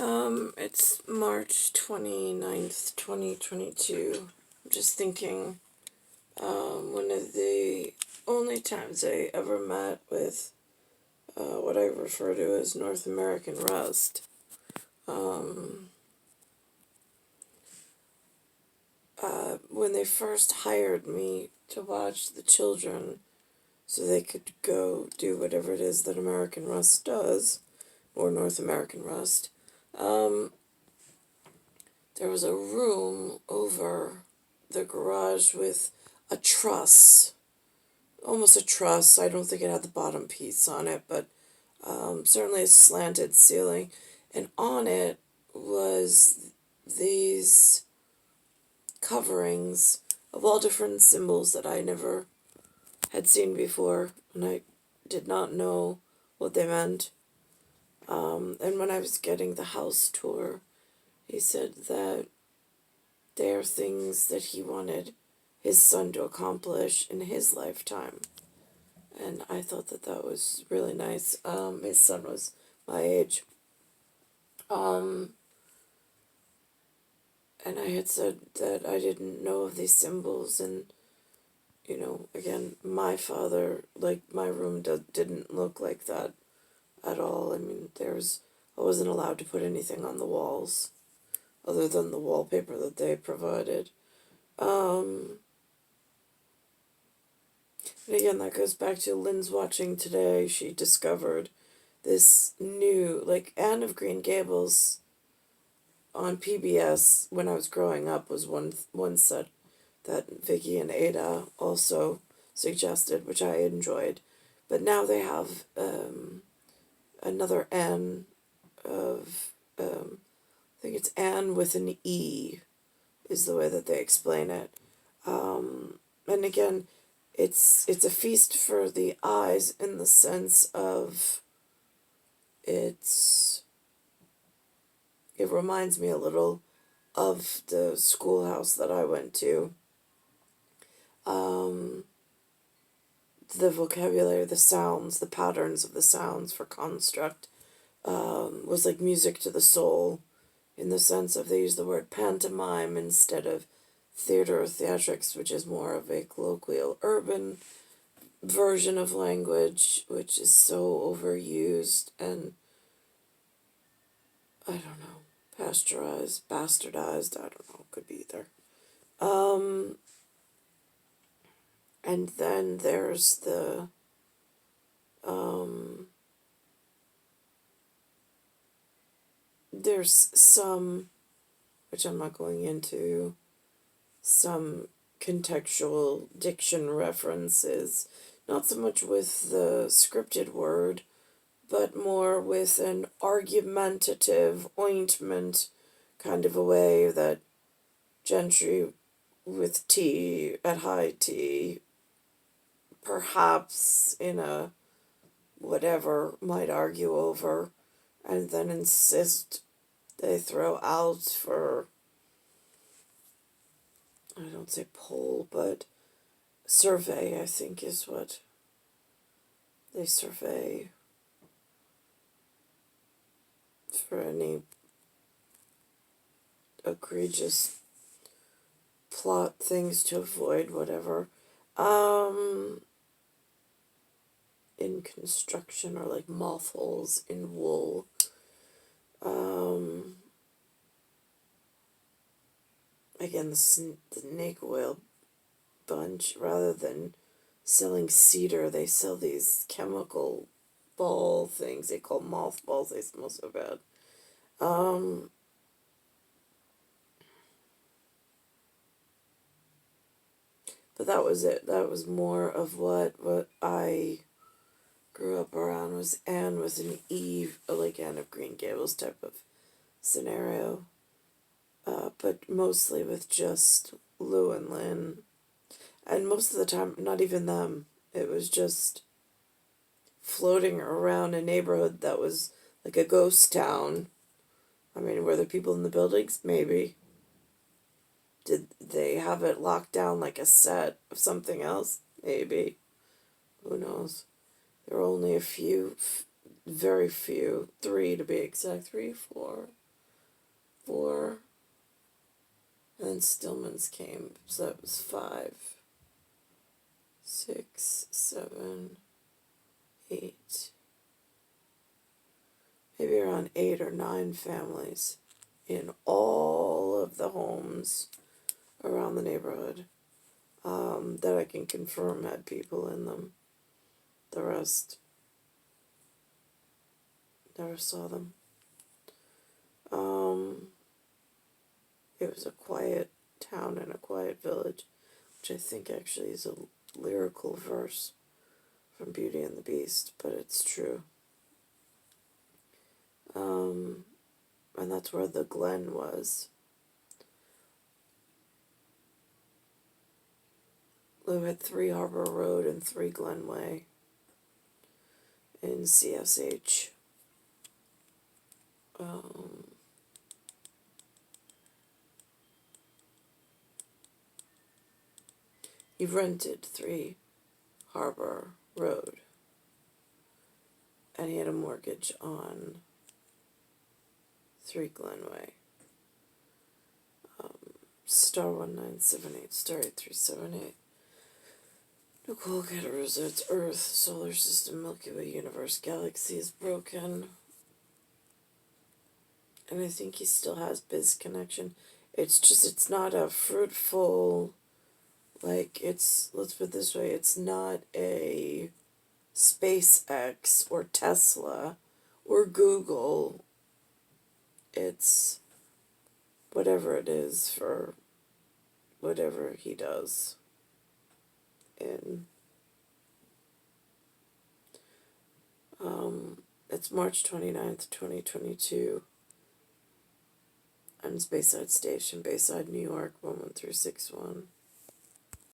It's March 29th, 2022. I'm just thinking, one of the only times I ever met with what I refer to as North American Rust. When they first hired me to watch the children so they could go do whatever it is that American Rust does, or North American Rust, there was a room over the garage with a truss, almost a truss. I don't think it had the bottom piece on it, but certainly a slanted ceiling. And on it was these coverings of all different symbols that I never had seen before, and I did not know what they meant. And when I was getting the house tour, he said that they are things that he wanted his son to accomplish in his lifetime. And I thought that that was really nice. His son was my age. And I had said that I didn't know of these symbols, and, again, my father, like, my room didn't look like that at all. I mean, I wasn't allowed to put anything on the walls other than the wallpaper that they provided. And again, that goes back to Lynn's watching today. She discovered this new, like, Anne of Green Gables on PBS when I was growing up was one set that Vicky and Ada also suggested, which I enjoyed. But now they have another Anne of, I think it's Anne with an E, is the way that they explain it. And again, it's a feast for the eyes in the sense of it reminds me a little of the schoolhouse that I went to. The vocabulary, the sounds, the patterns of the sounds for construct was like music to the soul, in the sense of they use the word pantomime instead of theater or theatrics, which is more of a colloquial urban version of language, which is so overused and, I don't know, bastardized, I don't know, could be either. And then there's there's some, which I'm not going into, some contextual diction references, not so much with the scripted word, but more with an argumentative ointment kind of a way that Gentry with tea at high tea, perhaps in a whatever, might argue over, and then insist they throw out for, I don't say poll, but survey, I think is what they survey for any egregious plot things to avoid whatever. In construction, or like moth holes in wool. Again, the snake oil bunch, rather than selling cedar, they sell these chemical ball things they call mothballs. They smell so bad. But that was it. That was more of what I grew up around, was Anne with an E, like Anne of Green Gables type of scenario. But mostly with just Lou and Lynn. And most of the time, not even them. It was just floating around a neighborhood that was like a ghost town. I mean, were there people in the buildings? Maybe. Did they have it locked down like a set of something else? Maybe. Who knows? There were only a few, very few, 3 to be exact, 3, 4. 4. And then Stillman's came, so that was 5, 6, 7, 8. Maybe around 8 or 9 families in all of the homes around the neighborhood that I can confirm had people in them. The rest never saw them. It was a quiet town and a quiet village, which I think actually is a lyrical verse from Beauty and the Beast, but it's true. And that's where the Glen was. Lou had 3 Harbor Road and 3 Glenway in CSH. He rented 3 Harbor Road, and he had a mortgage on 3 Glenway. Star 1978, star 8378. Nicole, Cattaruzza, it's Earth, solar system, Milky Way, universe, galaxy is broken. And I think he still has biz connection. It's just, it's not a fruitful, like, it's, let's put it this way, it's not a SpaceX or Tesla or Google. It's whatever it is for whatever he does. And it's March 29th, 2022. On Bayside Station, Bayside, New York, 11361.